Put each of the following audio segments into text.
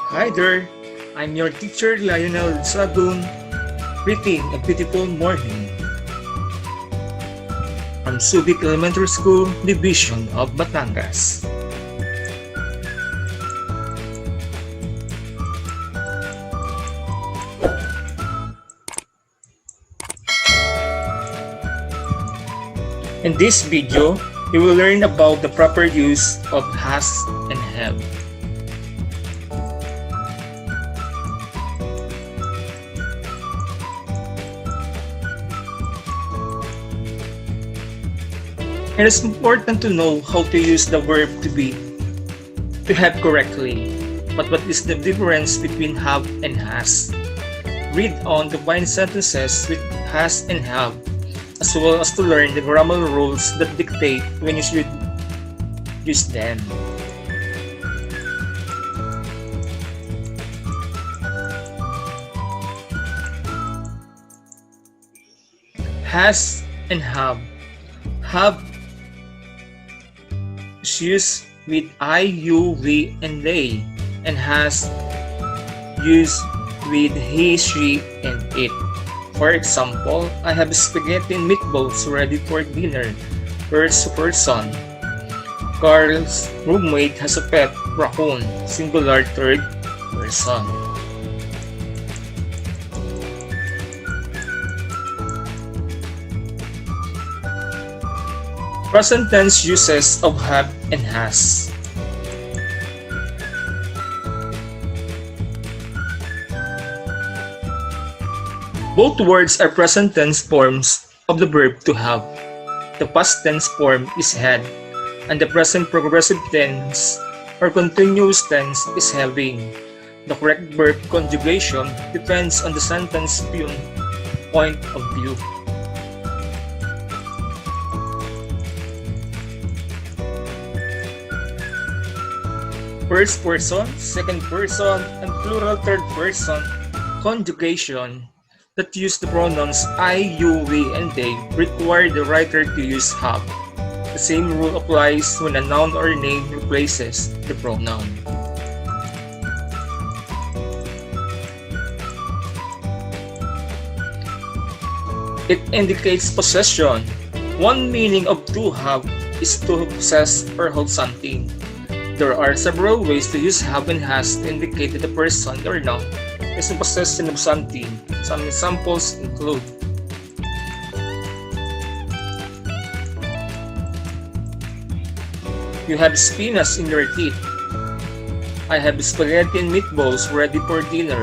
Hi there, I'm your teacher Lionel Sagun, greeting a beautiful morning from Subic Elementary School, Division of Batangas. In this video, you will learn about the proper use of has and have. It is important to know how to use the verb to have correctly. But what is the difference between have and has? Read on to find sentences with has and have, as well as to learn the grammar rules that dictate when you should use them. Has and have. Have is used with I, you, we, and they, and has used with he, she, and it. For example, I have spaghetti and meatballs ready for dinner. First person. Carl's roommate has a pet raccoon. Singular, third person. Present tense uses of have and has. Both words are present tense forms of the verb to have. The past tense form is had, and the present progressive tense or continuous tense is having. The correct verb conjugation depends on the sentence point of view. First person, second person, and plural third person conjugation that use the pronouns I, you, we, and they require the writer to use have. The same rule applies when a noun or name replaces the pronoun. It indicates possession. One meaning of to have is to possess or hold something. There are several ways to use have and has to indicate that the person or noun is in possession of something. Some examples include: you have spinach in your teeth. I have spaghetti and meatballs ready for dinner.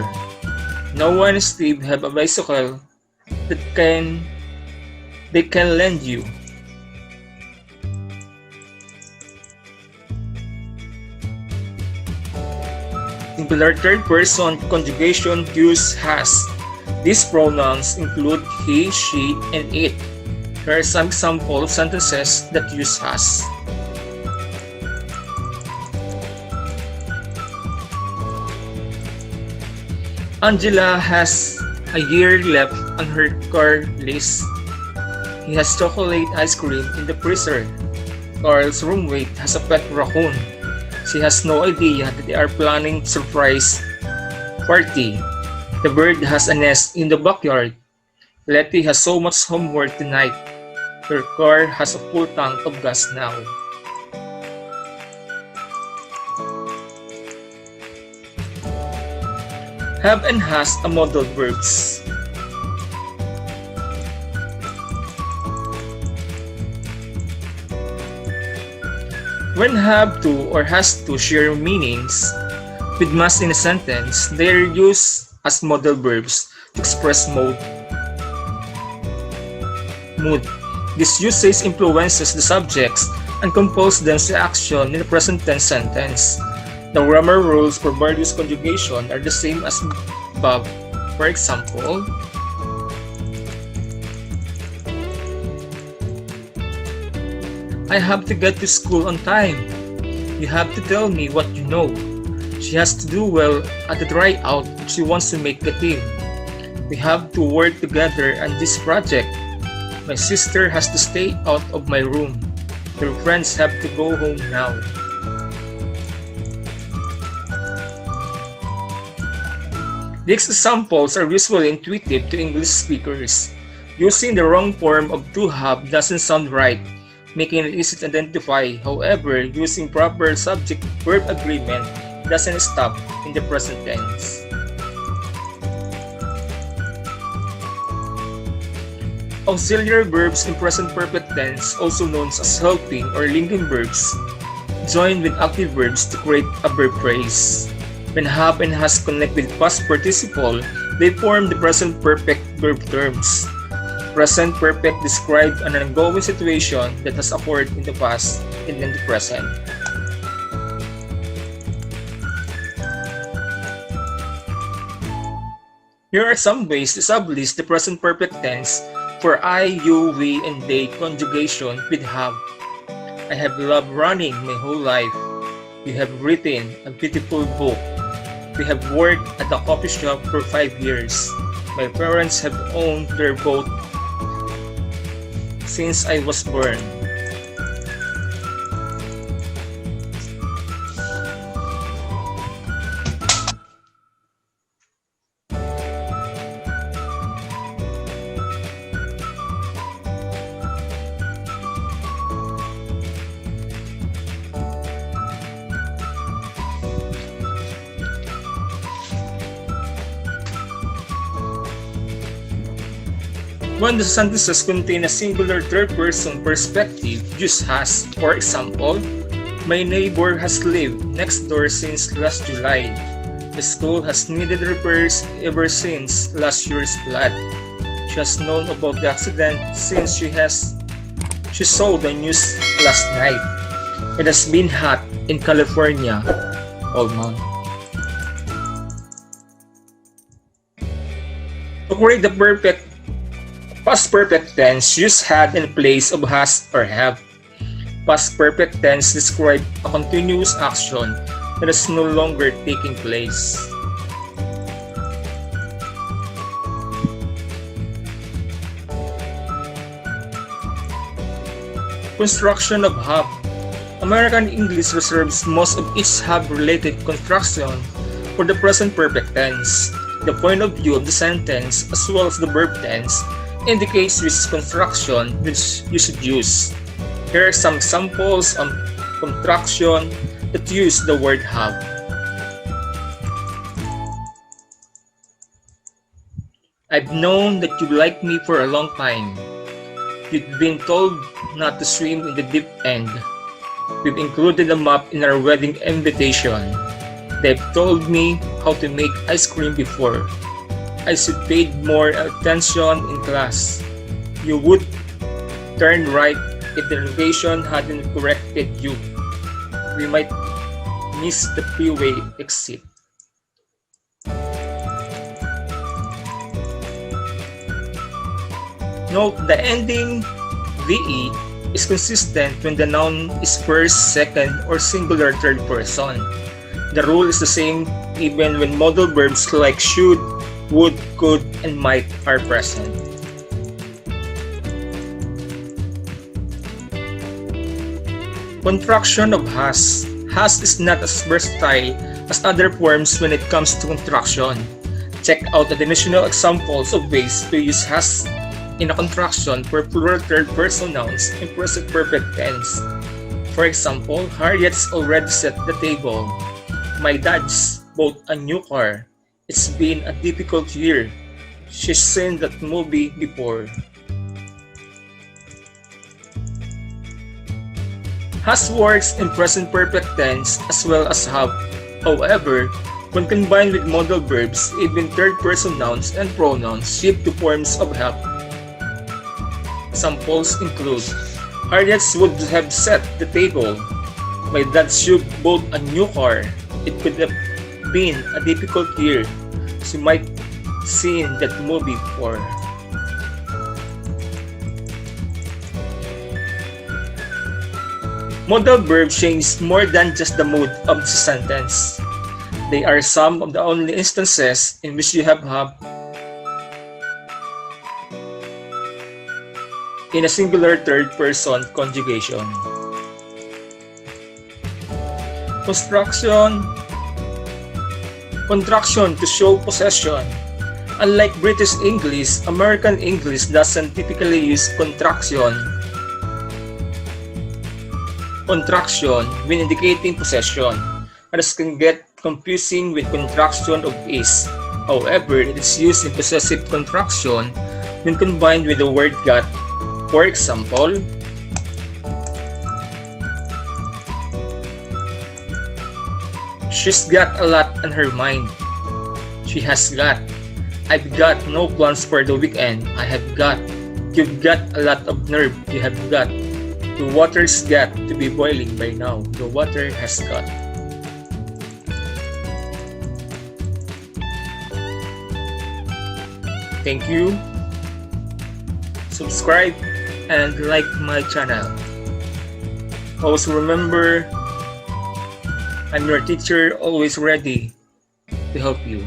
Noah and Steve have a bicycle that they can lend you. Singular third person conjugation use has. These pronouns include he, she, and it. Here are some example sentences that use has. Angela has a year left on her car lease. He has chocolate ice cream in the freezer. Carl's roommate has a pet raccoon. She has no idea that they are planning a surprise party. The bird has a nest in the backyard. Letty has so much homework tonight. Her car has a full tank of gas now. Have and has are modal verbs. When have to or has to share meanings with must in a sentence, they are used as modal verbs to express mood. This usage influences the subjects and compels them to action in the present tense sentence. The grammar rules for various conjugation are the same as above. For example, I have to get to school on time. You have to tell me what you know. She has to do well at the tryout if she wants to make the team. We have to work together on this project. My sister has to stay out of my room. Your friends have to go home now. These examples are usually intuitive to English speakers. Using the wrong form of to have doesn't sound right, making it easy to identify. However, using proper subject-verb agreement doesn't stop in the present tense. Auxiliary verbs in present perfect tense, also known as helping or linking verbs, join with active verbs to create a verb phrase. When have and has connect with past participle, they form the present perfect verb terms. Present perfect describe an ongoing situation that has occurred in the past and in the present. Here are some ways to establish the present perfect tense for I, you, we, and they conjugation with have. I have loved running my whole life. You have written a beautiful book. We have worked at the coffee shop for 5 years. My parents have owned their boat since I was born. When the sentences contain a singular third-person perspective, use has. For example, my neighbor has lived next door since last July. The school has needed repairs ever since last year's flood. She has known about the accident since she saw the news last night. It has been hot in California all month. To create the past perfect tense, use had in place of has or have. Past perfect tense describe a continuous action that is no longer taking place. Construction of have. American English reserves most of its have-related construction for the present perfect tense. The point of view of the sentence as well as the verb tense indicates which construction which you should use. Here are some examples of construction that use the word have. I've known that you like me for a long time. You've been told not to swim in the deep end. We've included a map in our wedding invitation. They've told me how to make ice cream before. I should pay more attention in class. You would turn right if the navigation hadn't corrected you. We might miss the freeway exit. Note the ending VE is consistent when the noun is first, second, or singular third person. The rule is the same even when modal verbs like should, would, could, and might are present. Contraction of has. Has is not as versatile as other forms when it comes to contraction. Check out the dimensional examples of ways to use has in a contraction for plural third-person nouns in present perfect tense. For example, Harriet's already set the table. My dad's bought a new car. It's been a difficult year. She's seen that movie before. Has works in present perfect tense as well as have. However, when combined with modal verbs, even third-person nouns and pronouns shift to forms of have. Examples include, Harriet's would have set the table. My dad should bought a new car. It could have been a difficult year. She might seen that movie before. Modal verbs change more than just the mood of the sentence. They are some of the only instances in which you have in a singular third-person conjugation. Construction Contraction to show possession. Unlike British English, American English doesn't typically use contraction when indicating possession. Others can get confusing with contraction of is. However, it is used in possessive contraction when combined with the word got. For example, she's got a lot on her mind. She has got. I've got no plans for the weekend. I have got. You've got a lot of nerve. You have got. The water's got to be boiling by now. The water has got. Thank you. Subscribe and like my channel. Also remember, I'm your teacher, always ready to help you.